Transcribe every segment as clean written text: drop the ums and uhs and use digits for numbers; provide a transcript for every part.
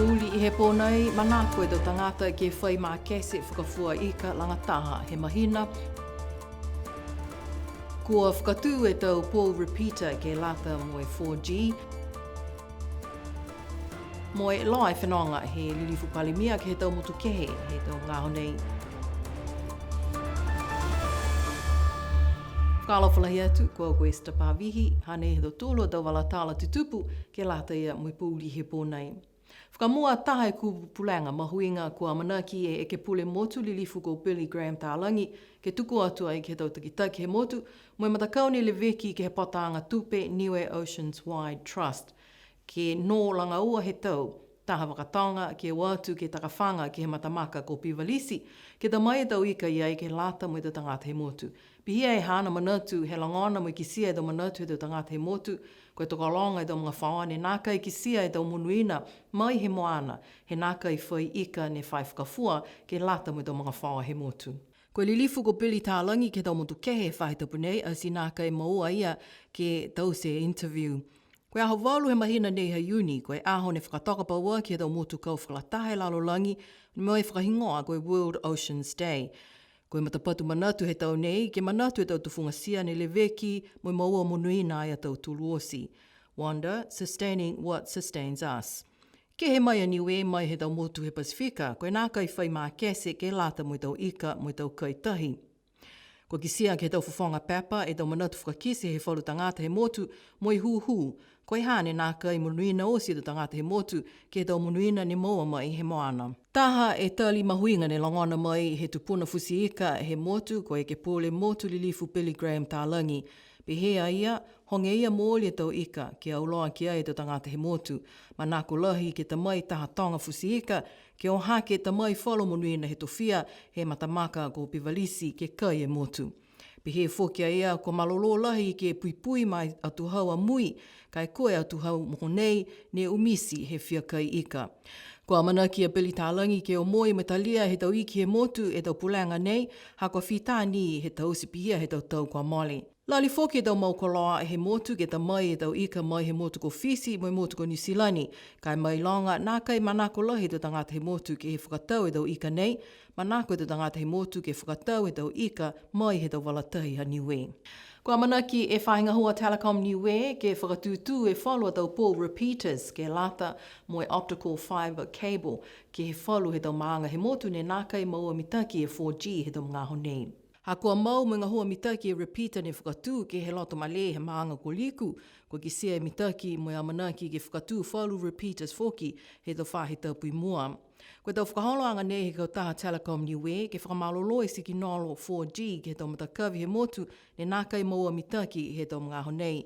Puli I he pōnei, mana koe do tangata ke whai mā kese whakafua ika langataha he mahina. Kua whakatū e tau Paul Repeater ke lata mo e 4G. Mo e loa e whenonga he lilifu palimia ke he tau motu kehe he tau ngāhonei. Whakaalawhalahi atu, kua koe Stapavihi, hane he do tūlo tau wala tāla tutupu ke lata ia mo e pūli he pōnei. Whakamua taha e kupulanga mahuinga kua manaki e ke pule motu lilifu ko Billy Graham tālangi ke tuku atua I ke tau takitaki he motu mo e matakau ni le veki ke he pataanga tupe Niue Oceans Wide Trust. Ke nō langa ua he tau, taha wakatonga ke watu ke takawhanga ke he matamaka ko Pivalisi, ke ta mai tau ika iai ke lata mo I te tangata he motu. Pihia e hana manatu he langona mo I kisia e tau manatu he tau tangata he motu, koe tokalonga e tau mga whaone, nāka I kisia e tau munuina, mai he moana, he nāka I whai ika ne whai whakafua ke lata mo I tau mga whaoa he motu. Koe lilifu ko Billy tālangi ke tau motu kehe whai tapunei, au si nāka I maua ia ke tau se interview. Koe aho walu he mahina nei hei uni, koe aho ne whakatoka paua ki tau motu kau whakalatahe lalolangi, mo e whakahingoa koe World Oceans Day. Koe matapatu manatu he tau nei, ke manatu e tau tufungasia ne le veki, mo maua monuina ai a tau tuluosi. Wanda, sustaining what sustains us. Ke he mai a Niue mai he tau motu he Pasifika, koe nāka I whai mā kese ke lata mo I tau ika mo I tau kaitahi. Ko kisia ke tau whawhonga papa e tau manatu whakakise he whalu tangata he motu mo I huhu. Koe hane nāka I munuina o si tangata he motu ke tau munuina ni moa mai he moana. Taha e tali mahuinga ne langona mai he tupuna fusi ika he motu koe ke pōle motu lilifu Billy Graham tālangi. Pehea ia, honge ia mōli e tau ika ke auloa ki ai tau tangata he motu. Manako lahi ke tamai taha tonga fusi ika ke o hake tamai whalo munuina he tofia he matamaka ko Pivalisi ke kai e motu. Pehe whokia ia ko malolo lahi ke puipui mai atu hau a mui, kai koe atu hau mohonei ne umisi he whiakai ika. Kua manaki a Billy tālangi ke o moi metalia he tau iki he motu e tau pulanga nei, hako whitāni he tau sipihia he tau kua mole. Lali whoki e tau maukoloa he motu ke ta mai e tau ika mai he motu ko Fisi mo he motu ko New Zealand. Kai mai longa nā kai manako lahi te tangata he motu ke he whakatau e tau ika nei, manako e te tangata he motu ke whakatau e tau ika mai he tau walatahi ha Niue. Kua manaki e whainga hua Telecom Niue ke whakatūtū e whalua tau Paul Repeaters ke lata mo e optical fibre cable ke he whalu he tau maanga he motu ne nā kai maua mitaki e 4G he tau mga honei. Ha kua mau mga hua mitaki e repeater ne whakatū ke he loto male he maanga ko liku, ko ki sea e mitaki mo e amanaki ke whakatū whalu repeaters whoki he tau whahe taupi mua. Koe tau whakaholoanga nei he kautaha Telecom Niue ke whakamalolo e siki nolo 4G ke he tau matakavi he motu ne nākai maua mitaki he tau mga honei.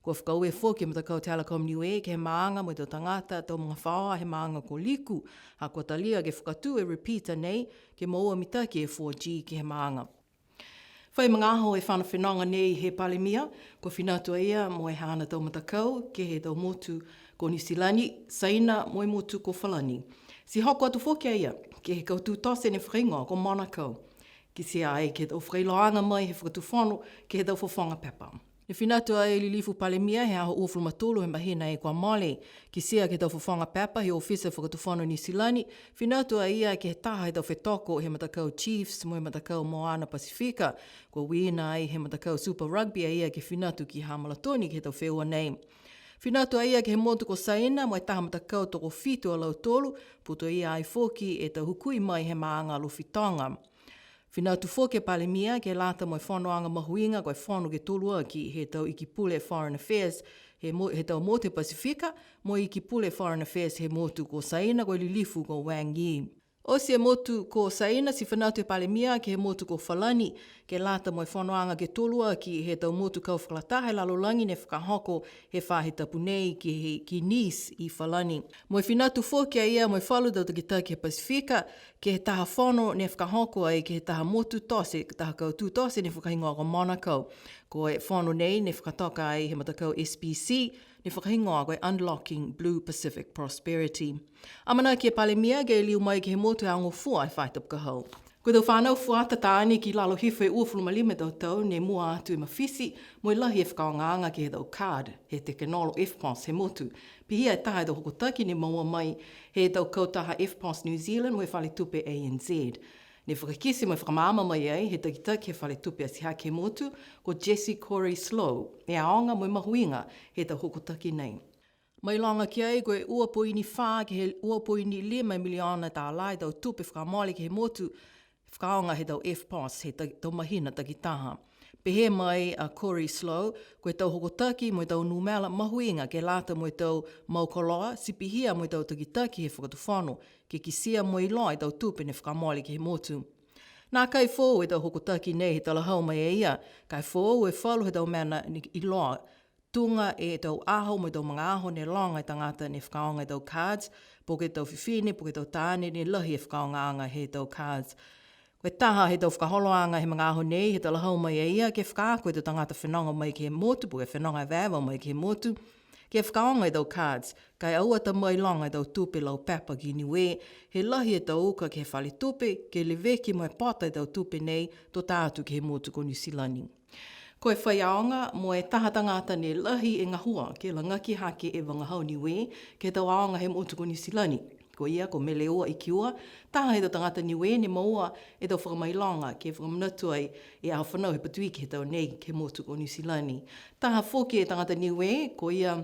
Kua whakaue whoki matakau Telecom Niue ke he maanga mo tau tangata tau mga whaoa he maanga ko liku, ha kua talia ke whakatū e repeater nei ke maua mitaki e 4G ke he maanga. Whai mga aho e whana whenonga nei he palemia, ko whinatua ia mo e hana tau matakau, ke he tau motu ko Nisilani, saina mo e motu ko Whalani. Si hoko atu whokia ia, ke he kautū tose ne whaingoa ko Monaco. Ki si ai ke tau whailoanga mai he whakatu whanu, ke he tau whawhonga pepa. Ne whinatua e lilifu palemia he aho uwhulu matulu he mahina e kua mole. Ki sia ke tau whawhonga pepa he ofisa whakatu whanu Nisilani, whinatua ia ke he taha he tau whetoko he matakau Chiefs mo he matakau Moana Pasifika, kua wina ai he matakau Super Rugby a ia ke whinatu ki Hamalatoni ke he tau wheua nei. Whinatua ia ke he motu ko Saina mo e taha matakau toko whitu a lau tolu, puto ia ai whoki e tau hukui mai he maanga lufitonga. Whinatu whoke palemia ke lata mo e whanoanga mahuinga koe whanu ke tolua ki he tau iki pule Foreign Affairs he tau mote Pasifika mo iki pule Foreign Affairs he motu ko Saina koe lilifu ko Wang Yi. O se motu ko Saina si whanatu e palemia ke he motu ko Whalani ke lata mo e whanoanga ke tolua ki he tau motu kau whakalatahe lalolangi ne whakahoko he whahe tapunei ki Nice I Whalani. Mo e whinatu whokia ia mo e whalu tau takitaki he Pasifika ke he taha whano ne whakahoko ai ke he taha motu tose, ke taha kautū tose ne whakahingoa ko Monaco. Ko e whano nei ne whakatoka ai he matakau SPC ne whakahingoa koe Unlocking Blue Pacific Prosperity. Amana ki e palemia ge liu mai ki he motu a ngofua e whaitapka hau. Ko tau whanau fuata tāni ki lalo hiwhai ua fulmalima tau ne mua atu i mawhisi, mo i lahi e whakaonganga ki he tau card, he te kenolo FPOS he motu. Pihia e taha e tau hokotaki ne maua mai, he tau kautaha FPOS New Zealand mo e whale tupe ANZ. Ne whakakisi mo e whakamama mai ai, he takitaki he whale tupe a sihake motu, ko Jessie Corey Slow, e aonga mo i mahuinga he tau hokotaki nei. Mai longa ki ai koe ua poini whā ki he ua poini 5 miliona tā lai tau tupe whakamali ki he motu, whakaonga he tau FPOS, he tau mahina takitaha. Pehe mai a Corey Slow, koe tau hokotaki mo i tau numela mahuinga ke lata mo i tau maukoloa, sipihia mo i tau takitaki he whakatuwhano, ke kisia mo i loa i tau tupe ne whakamali ki he motu. Nā kai fōu e tau hokotaki nei he talahau mai e ia, kai fōu e whalu he tau mena i loa, tunga e tau aho mo i tau mga aho ne longa i tangata ne whakaonga i tau cards, po ke tau whiwhine, po ke tau tāne ne lahi e whakaonga anga he tau cards. Koe taha he tau whakaholoanga he mga aho nei, he tala hau mai e ia, ke whakaako e tau tangata whenonga mai ki he motu, po ke whenonga e vēwa mai ki he motu, ke whakaonga e tau cards, kai aua ta mai longa e tau tupe lau pepa ki niwe, he lahi e tau uka ke he whale tupe, ke le veki mo e pata e tau tupe nei, to tātu ki he motu ko New Zealand. Ko e whai aonga, mo e taha tangata ne lahi e ngahua, ke la ngaki hake e wangahau niwe, ke tau aonga he motu ko New Zealand. Ko ia, ko mele oa i ki ua, taha he tau tangata niwe ne maua e tau whakamailonga ke whakamanatua e au whanau he patui ki he tau nei ke motu ko New Zealand. Taha whoki e tangata niwe, ko ia,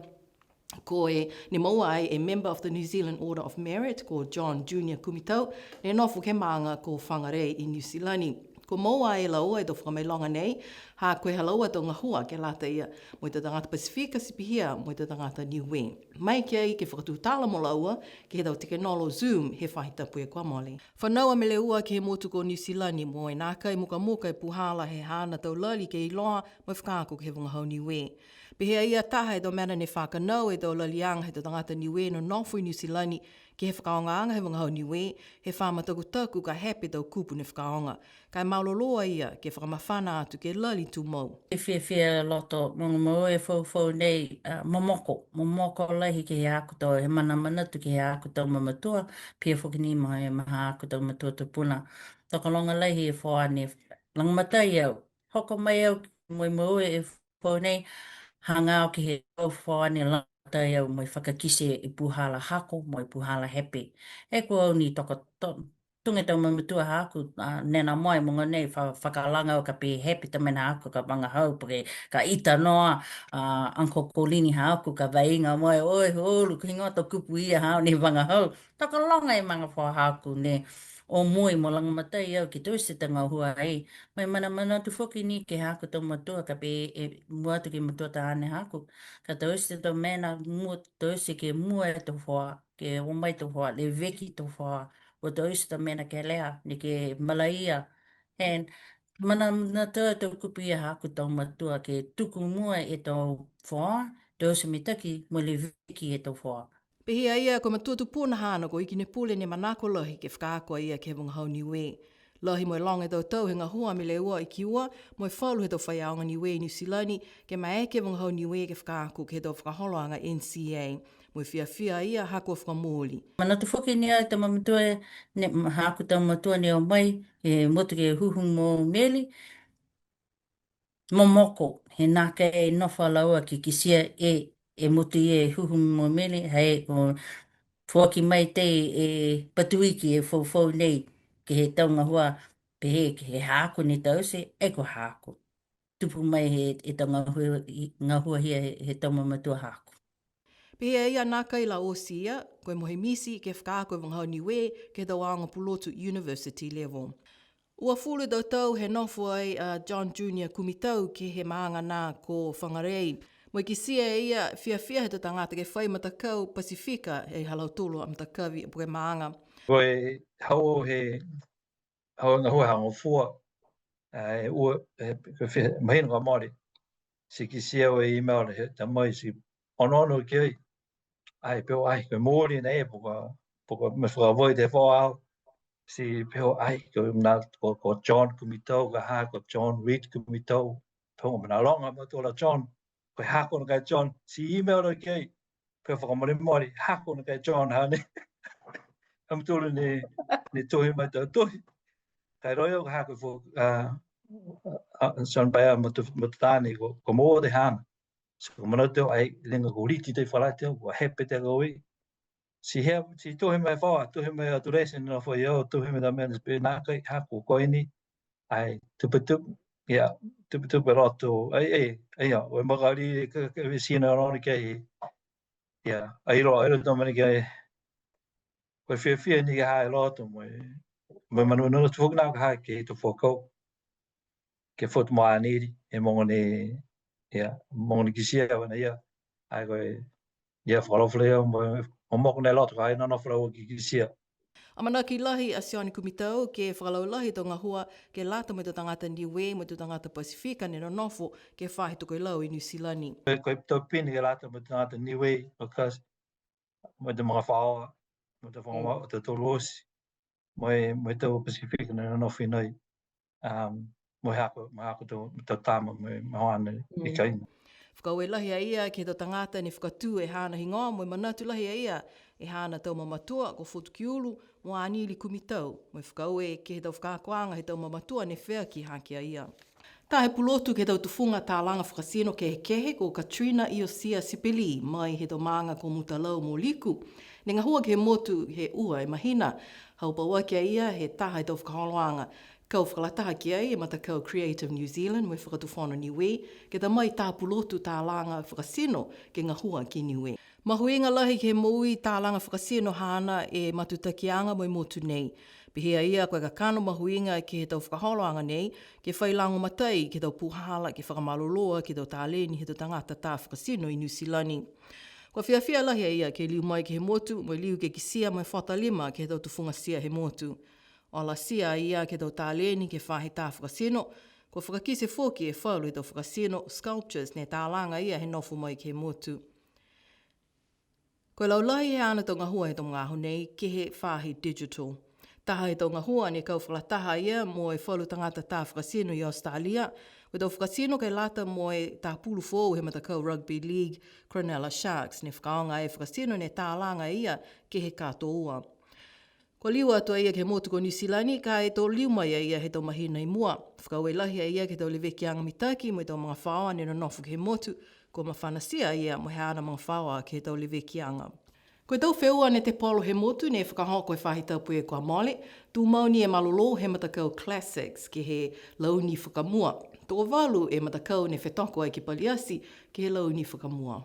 ko e ne maua ai e member of the New Zealand Order of Merit, ko John Junior Kumitau, ne nofu ke maanga ko whangarei i New Zealand. Ko maua e laua e tau whakamailonga nei, ha koe halaua tau ngahua ke lata ia mo i te tangata Pasifika sipihia mo i te tangata Niue. Mai ki ai ke whakatūtala mo laua ke he tau tekenolo Zoom he whahitapu e kua mole. Whanaua me le ua ke he motu ko New Zealand mo e nākai muka muka e puhala he hana tau lali ke i loa mo i whakaako ke he wangahau Niue. Pehea ia taha e tau mena ne whakanau e tau lalianga he tau tangata Niue no nofu i New Zealand ke he whakaongaanga he wangahau Niue, he whamataku ka hepe tau kupu ne whakaonga. Kai mauloloa ia ke whakamawhana atu ke lali tu mau. E whia loto, mga mo e whau nei momoko lahi ke he akuto, he mana tu ke he akuto mamatua, pia whukini maha e maha akuto matua tupuna. Tokalonga lahi e whau ane, langamatai au, hoko mai au mo e whau nei, hanga o ke he whau ane langamatai au, mo i whakakise i puhala hako, mo i puhala hepe. E kua au ni tunga tau mamatua haku, nena moe monga nei, whakalanga o ka pe happy ta mena haku ka panga hau, porque ka ita noa, Uncle Kolini haku, ka vainga moe, oi, holu, ki ngota kupu ia hau ni panga hau. Taka longa e manga wha haku ne, o moi mo langa matai au ki tuisi tanga hua ai. Mai mana tu whoki ni ke haku tau matua, ka pe mua tu ki matua ta ane haku. Ka tuisi tau mena, tuisi ke mua e tu wha, ke omai tu wha, le veki tu wha, o te oista mena ke lea, ni ke malaia. And mana na tua tau kupi a haku tau matua ke tuku mua e tau whaa, te oisa mi taki mo le viki e tau whaa. Pehea ia ko matua tu pūna hana ko iki ne pule ne manako lahi ke whakaako ia ke wangahau Niue. Lahi mo e longa tau he ngahua me le ua i ki ua, mo e whalu he tau whaiaonga Niue i New Zealand, ke mai ke wangahau Niue ke whakaako ke he tau whakaholoanga NCA. Mo i whia ia hako whakamōli. Mana tu whoki ni ai tama matua ne haku tama matua ni o mai e motu ke huhu mo meli. Momoko, he naka e nofa laua ki kisia e motu e huhu mo meli. Hei, o whoki mai te e patuiki e whau nei ke he taunga hua pehe ke he haku ni tause e ko haku. Tupu mai he e taunga hua hia he taunga matua haku. Pehea ia nā kai la osi ia, koe mohe misi ke whakaako e wangahau Niue ke tau anga Pulotu University level. Ua fulu tau he nofu ai John Junior Kumitau ke he maanga nā ko whangarei. Mo i kisia ia whia he te tangata ke whai matakau Pasifika e halau tolo a matakawi po ke maanga. Koe hau he hau ngahua hango fua e ua mahina ngā Māori. Si kisia o e email he ta mai si ono ki ai. Ai peo ai koe mōri nei poka me whakawai te whao si peo ai koe mna ko John Kumitau ka ha ko John Reed Kumitau peo mna longa ma tola John koe hako na kai John si email o ki ai peo whakamare Māori hako na kai John hane am tolu ne tohi mai tau tohi kai royo ka ko fo son pa mo tani ko mo de han so mo no te ai lenga ko riti te fala te ko hepe te go si to me fa to me adoration no fo yo to me da men be na kai ha ko ni ai tu ya tu berato ai ya o magari ke vicino ron ke ya ai ro to me ke ko fe ni ha lo to mo manu no tu na ha ke to fo ke fot mo ani e mo ne ya mo ni kisia na ya ai ko ya fo lo fle mo ne lo to ai no flo ki kisia A mana ki lahi a sioni kumitau ke whakalau lahi tō ngā hua ke lata mo tō tangata Niue mo tō tangata Pasifika ne no nofo ke whahi tō koe lau i New Zealand. Koe tō pini ke lata mo tō tangata Niue because mo te mga whaoa mo te whangama o te tōrosi mo tō Pasifika ne no nofi nei mo hako tō tāma mo hoana i kaina. Whakaue lahi a ia ke tō tangata ni whakatū e hāna hingoa mo manatu lahi a ia e hāna tau mamatua ko whutu ki ulu mo anili kumitau. Mo whakaue ke he tau whakakoanga he tau mamatua ne whea ki haki a ia. Tā he pulotu ke tau tufunga tā langa whakasino ke he kehe ko Katrina Iosia Sipili mai he tau maanga ko Mutalau mo liku. Ne ngā hua ke he motu he ua e mahina. Haupaua ki a ia he taha he tau whakaholoanga. Kau whakalataha ki ai e mata kau Creative New Zealand mo e whakatuwhana Niue ke ta mai tā pulotu tā langa whakasino ke ngā hua ki Niue. Mahuinga lahi ke moui tā langa whakasino hana e matutakianga mo i motu nei. Pihea ia koe ka kano mahuinga ke he tau whakaholoanga nei, ke whailango matai ke tau puhala, ke whakamaloloa, ke tau tāleni he tau tangata tā whakasino i New Zealand. Kua whiawhia lahi ia ke liu mai ke he motu, mo liu ke kisia mai whatalima ke he tau tufunga sia he motu. Ola sia ia ke tau tāleni ke whahe tā whakasino, kua whakakise fōki e whaulu he tau whakasino, sculptures ne tālanga ia he nofu mai ke he motu. Koe laulahi he ana tau ngā hua he tau ngāho nei ke he whahe digital. Taha he tau ngā hua ne kau whalataha ia mo e whalu tangata tā whakasino i Australia. Koe tau whakasino kei lata mo e tā pulu fōu he mata kau Rugby League Cronulla Sharks ne whakaonga e whakasino ne tālanga ia ke he katoa. Ko liu atua ia ke motu ko New Zealand ka e tō liu mai ia he tau mahina i mua. Whakaue lahi ia ke tau leweki anga mitaki mo i tau mga whaoa ne no nofu ke he motu. Ko mawhanasia ia mo he ana mga whaoa ke he tau leweki anga. Koe tau wheua ne te polo he motu ne whakahoko e whahi taupu e kua mole. Tū mauni e malolo he matakau classics ke he launi whakamua. Tō walu e matakau ne whetoko ai ki Paliasi ke he launi whakamua.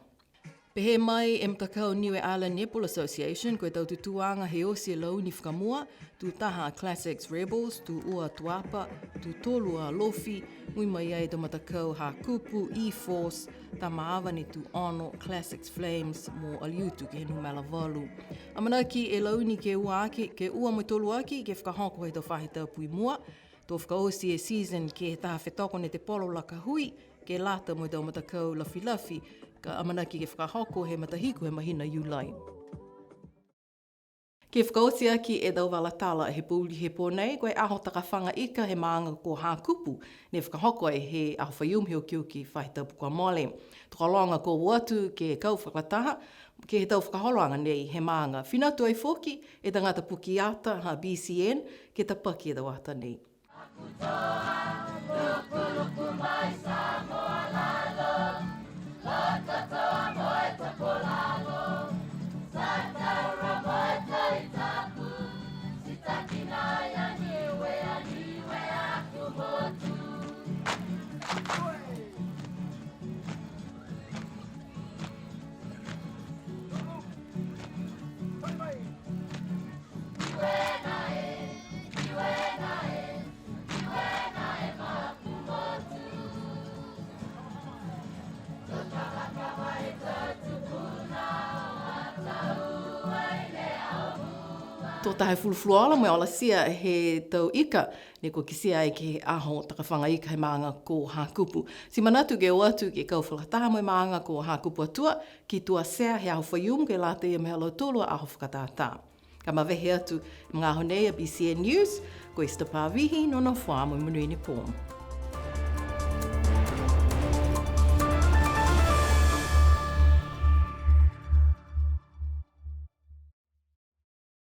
Pehe mai e matakau Niue Island Netball Association koe tau tutuanga he osi e launi whakamua, tū taha Classics Rebels, tū ua tuapa, tū tolua lofi, mui mai ai tō matakau Hakupu, E-Force, tā maawa ni tū Ono, Classics Flames, mō Aliutu ke he numela walu. Amanaki e launi ke ua aki, ke ua mo tolu aki, ke whakahoko hei tō whahi taupu i mua, tō whakaosi e season ke he taha whetoko ne te polo laka hui, ke lata mo tō matakau lafi, ka amanaki ke whakahoko he matahiku he mahina iulai. Ke whakaosi aki e tau walatala he pūli he pōnei, koe aho taka whanga ika he maanga ko Hakupu, ne whakahoko e he aho whaium he o kiuki whahi taupu kua mole. Tukalonga ko watu ke kau whakataha, ke he tau whakaholoanga nei he maanga. Whinatu ai whoki e tangata puki ata ha BCN ke tapaki e tau ata nei. Akutoa, luku luku mai Samoa lalo, Lakatoa moe tapo lalo, Sakara moe taitapu, Sitaki na ya niwe aku motu. Tō tahe fulufuluala mai ola sia he tau ika, ne ko kisia ai ke aho takawhanga ika he maanga ko Hakupu. Si manatu ke o atu ke kau whakataha mai maanga ko Hakupu atua, ki tua sea he aho whaium ke lata ia mehalo tolua aho whakatata. Ka mawehe atu mga honei a BCN News, ko Esta Pāwihi no na whā mo Munui Nepō.